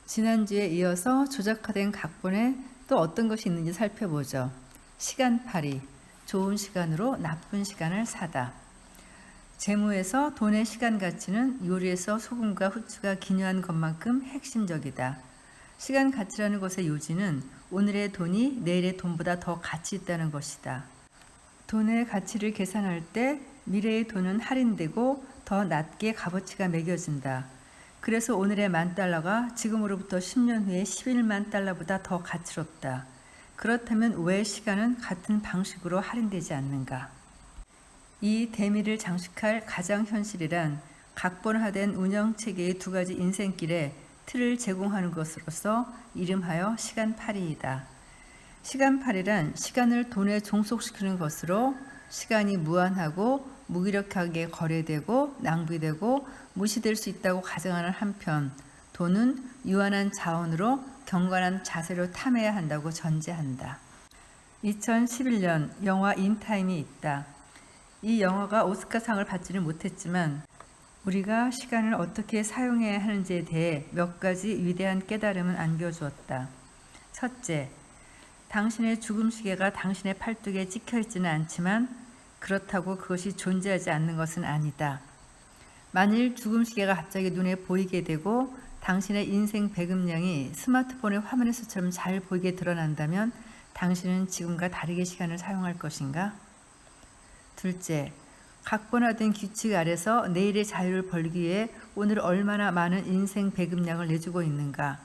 지난주에 이어서 조작화된 각본에 또 어떤 것이 있는지 살펴보죠. 시간팔이, 좋은 시간으로 나쁜 시간을 사다. 재무에서 돈의 시간 가치는 요리에서 소금과 후추가 기여한 것만큼 핵심적이다. 시간 가치라는 것의 요지는 오늘의 돈이 내일의 돈보다 더 가치 있다는 것이다. 돈의 가치를 계산할 때 미래의 돈은 할인되고 더 낮게 값어치가 매겨진다. 그래서 오늘의 $10,000가 지금으로부터 10년 후에 11만 달러보다 더 가치롭다. 그렇다면 왜 시간은 같은 방식으로 할인되지 않는가? 이 대미를 장식할 가장 현실이란 각본화된 운영체계의 두 가지 인생길에 틀을 제공하는 것으로서 이름하여 시간팔이이다. 시간팔이란 시간을 돈에 종속시키는 것으로 시간이 무한하고 무기력하게 거래되고 낭비되고 무시될 수 있다고 가정하는 한편 돈은 유한한 자원으로 경건한 자세로 탐해야 한다고 전제한다. 2011년 영화 인타임이 있다. 이 영화가 오스카상을 받지는 못했지만 우리가 시간을 어떻게 사용해야 하는지에 대해 몇 가지 위대한 깨달음은 안겨주었다. 첫째, 당신의 죽음 시계가 당신의 팔뚝에 찍혀 있지는 않지만 그렇다고 그것이 존재하지 않는 것은 아니다. 만일 죽음 시계가 갑자기 눈에 보이게 되고 당신의 인생 배급량이 스마트폰의 화면에서처럼 잘 보이게 드러난다면 당신은 지금과 다르게 시간을 사용할 것인가? 둘째, 각본화된 규칙 아래서 내일의 자유를 벌기 위해 오늘 얼마나 많은 인생 배급량을 내주고 있는가?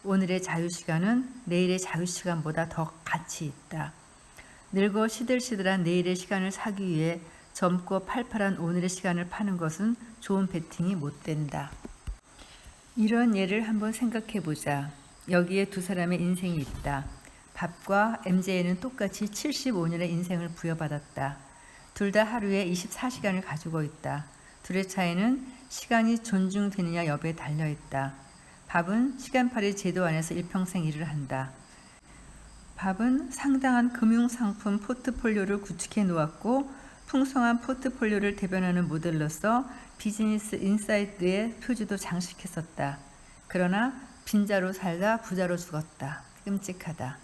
오늘의 자유시간은 내일의 자유시간보다 더 가치 있다. 늙어 시들시들한 내일의 시간을 사기 위해 젊고 팔팔한 오늘의 시간을 파는 것은 좋은 베팅이 못 된다. 이런 예를 한번 생각해 보자. 여기에 두 사람의 인생이 있다. 밥과 MJ는 똑같이 75년의 인생을 부여받았다. 둘 다 하루에 24시간을 가지고 있다. 둘의 차이는 시간이 존중되느냐 여부에 달려있다. 밥은 시간팔이 제도 안에서 일평생 일을 한다. 밥은 상당한 금융상품 포트폴리오를 구축해 놓았고 풍성한 포트폴리오를 대변하는 모델로서 비즈니스 인사이드의 표지도 장식했었다. 그러나 빈자로 살다 부자로 죽었다. 끔찍하다.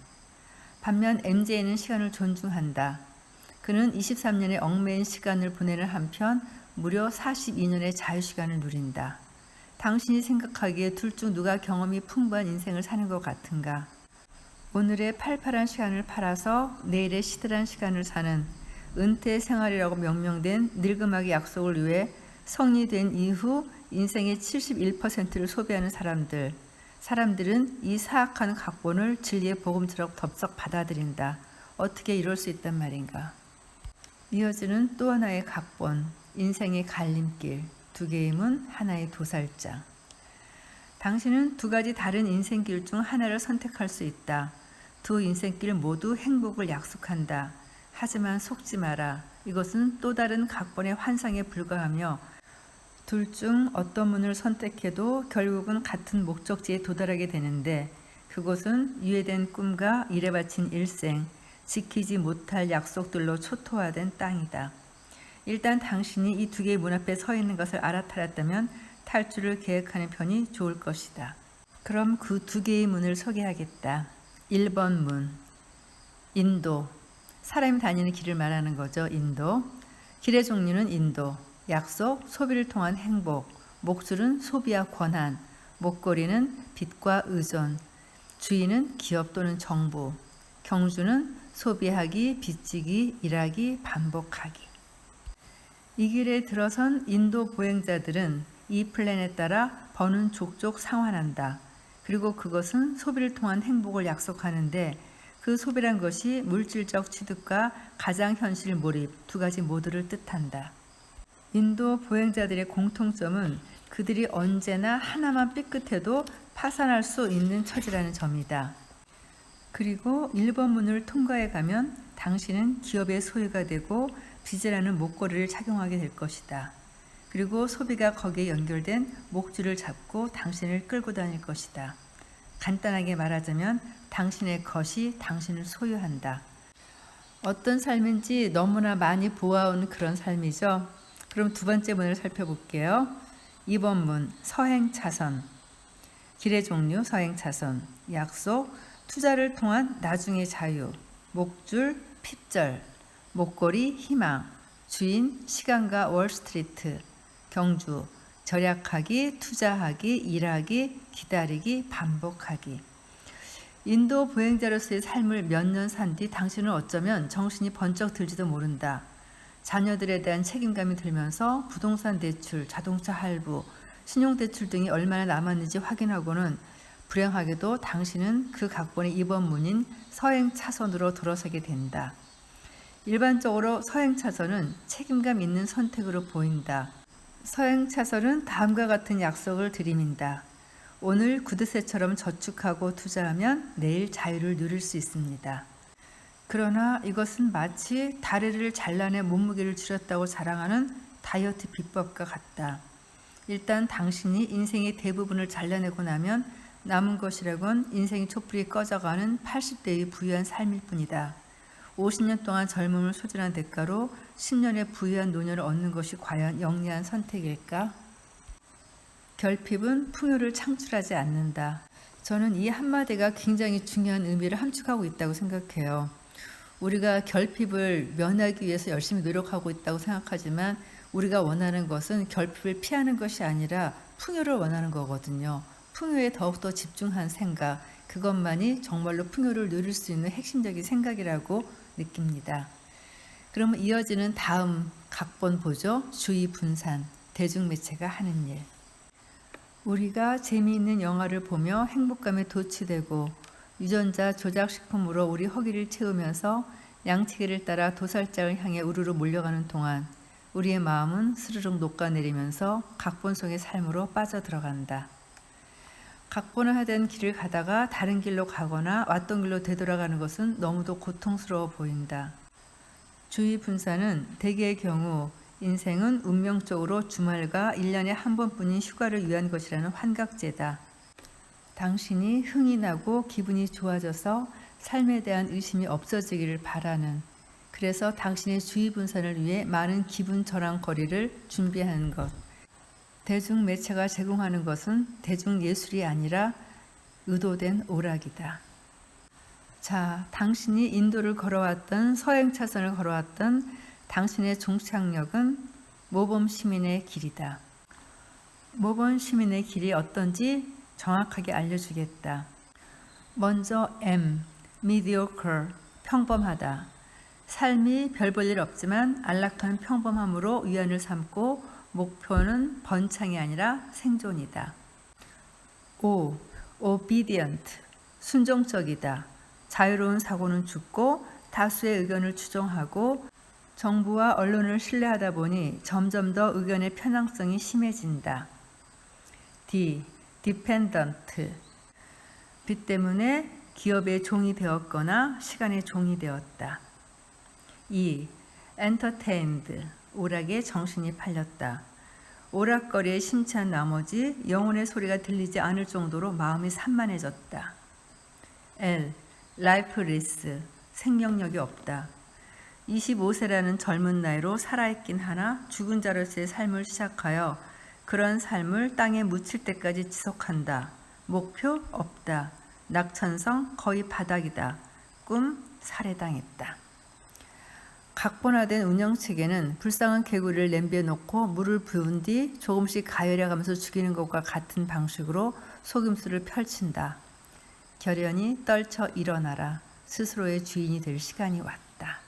반면 MJ는 시간을 존중한다. 그는 23년의 얽매인 시간을 보내는 한편 무려 42년의 자유시간을 누린다. 당신이 생각하기에 둘 중 누가 경험이 풍부한 인생을 사는 것 같은가? 오늘의 팔팔한 시간을 팔아서 내일의 시들한 시간을 사는 은퇴 생활이라고 명명된 늙음하기 약속을 위해 성리된 이후 인생의 71%를 소비하는 사람들은 이 사악한 각본을 진리의 복음처럼 덥석 받아들인다. 어떻게 이럴 수 있단 말인가? 이어지는 또 하나의 각본, 인생의 갈림길, 두 개의 문, 하나의 도살장. 당신은 두 가지 다른 인생길 중 하나를 선택할 수 있다. 두 인생길 모두 행복을 약속한다. 하지만 속지 마라. 이것은 또 다른 각본의 환상에 불과하며 둘 중 어떤 문을 선택해도 결국은 같은 목적지에 도달하게 되는데 그곳은 유예된 꿈과 일에 바친 일생, 지키지 못할 약속들로 초토화된 땅이다. 일단 당신이 이 두 개의 문 앞에 서 있는 것을 알아차렸다면 탈출을 계획하는 편이 좋을 것이다. 그럼 그 두 개의 문을 소개하겠다. 1번 문, 인도. 사람이 다니는 길을 말하는 거죠. 인도. 길의 종류는 인도. 약속, 소비를 통한 행복. 목줄은 소비와 권한. 목걸이는 빚과 의존. 주인은 기업 또는 정부. 경주는 소비하기, 빚지기, 일하기, 반복하기. 이 길에 들어선 인도 보행자들은 이 플랜에 따라 버는 족족 상환한다. 그리고 그것은 소비를 통한 행복을 약속하는데 그 소비란 것이 물질적 취득과 가장 현실 몰입 두 가지 모두를 뜻한다. 인도 보행자들의 공통점은 그들이 언제나 하나만 삐끗해도 파산할 수 있는 처지라는 점이다. 그리고 1번 문을 통과해 가면 당신은 기업의 소유가 되고 빚이라는 목걸이를 착용하게 될 것이다. 그리고 소비가 거기에 연결된 목줄을 잡고 당신을 끌고 다닐 것이다. 간단하게 말하자면 당신의 것이 당신을 소유한다. 어떤 삶인지 너무나 많이 보아온 그런 삶이죠. 그럼 두 번째 문을 살펴볼게요. 2번 문, 서행 차선. 길의 종류 서행차선, 약속, 투자를 통한 나중의 자유, 목줄, 핍절, 목걸이, 희망, 주인, 시간과 월스트리트, 경주, 절약하기, 투자하기, 일하기, 기다리기, 반복하기. 인도 보행자로서의 삶을 몇 년 산 뒤 당신은 어쩌면 정신이 번쩍 들지도 모른다. 자녀들에 대한 책임감이 들면서 부동산 대출, 자동차 할부, 신용대출 등이 얼마나 남았는지 확인하고는 불행하게도 당신은 그 각본의 2번 문인 서행차선으로 돌아서게 된다. 일반적으로 서행차선은 책임감 있는 선택으로 보인다. 서행차선은 다음과 같은 약속을 들이민다. 오늘 구두쇠처럼 저축하고 투자하면 내일 자유를 누릴 수 있습니다. 그러나 이것은 마치 다리를 잘라내 몸무게를 줄였다고 자랑하는 다이어트 비법과 같다. 일단 당신이 인생의 대부분을 잘라내고 나면 남은 것이라곤 인생의 촛불이 꺼져가는 80대의 부유한 삶일 뿐이다. 50년 동안 젊음을 소진한 대가로 10년의 부유한 노년을 얻는 것이 과연 영리한 선택일까? 결핍은 풍요를 창출하지 않는다. 저는 이 한마디가 굉장히 중요한 의미를 함축하고 있다고 생각해요. 우리가 결핍을 면하기 위해서 열심히 노력하고 있다고 생각하지만 우리가 원하는 것은 결핍을 피하는 것이 아니라 풍요를 원하는 거거든요. 풍요에 더욱더 집중한 생각, 그것만이 정말로 풍요를 누릴 수 있는 핵심적인 생각이라고 느낍니다. 그러면 이어지는 다음 각본 보죠. 주의 분산, 대중매체가 하는 일. 우리가 재미있는 영화를 보며 행복감에 도취되고 유전자 조작식품으로 우리 허기를 채우면서 양치기를 따라 도살장을 향해 우르르 몰려가는 동안 우리의 마음은 스르륵 녹아내리면서 각본 속의 삶으로 빠져들어간다. 각본을 하던 길을 가다가 다른 길로 가거나 왔던 길로 되돌아가는 것은 너무도 고통스러워 보인다. 주의 분산은 대개의 경우 인생은 운명적으로 주말과 1년에 한 번뿐인 휴가를 위한 것이라는 환각제다. 당신이 흥이 나고 기분이 좋아져서 삶에 대한 의심이 없어지기를 바라는, 그래서 당신의 주의 분산을 위해 많은 기분 전환거리를 준비하는 것. 대중매체가 제공하는 것은 대중예술이 아니라 의도된 오락이다. 자, 당신이 인도를 걸어왔던 서행차선을 걸어왔던 당신의 종착역은 모범 시민의 길이다. 모범 시민의 길이 어떤지 정확하게 알려주겠다. 먼저 M, mediocre, 평범하다. 삶이 별 볼 일 없지만 안락한 평범함으로 위안을 삼고 목표는 번창이 아니라 생존이다. O, obedient, 순종적이다. 자유로운 사고는 죽고 다수의 의견을 추종하고 정부와 언론을 신뢰하다 보니 점점 더 의견의 편향성이 심해진다. D, dependent, 빚 때문에 기업의 종이 되었거나 시간의 종이 되었다. E, entertained, 오락에 정신이 팔렸다. 오락거리에 심취한 나머지 영혼의 소리가 들리지 않을 정도로 마음이 산만해졌다. L, lifeless, 생명력이 없다. 25세라는 젊은 나이로 살아있긴 하나 죽은 자로서의 삶을 시작하여 그런 삶을 땅에 묻힐 때까지 지속한다. 목표 없다. 낙천성 거의 바닥이다. 꿈 살해당했다. 각본화된 운영체계는 불쌍한 개구리를 냄비에 넣고 물을 부은 뒤 조금씩 가열해가면서 죽이는 것과 같은 방식으로 속임수를 펼친다. 결연히 떨쳐 일어나라. 스스로의 주인이 될 시간이 왔다.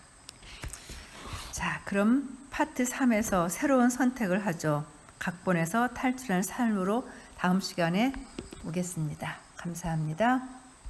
자, 그럼 파트 3에서 새로운 선택을 하죠. 각본에서 탈출한 삶으로 다음 시간에 오겠습니다. 감사합니다.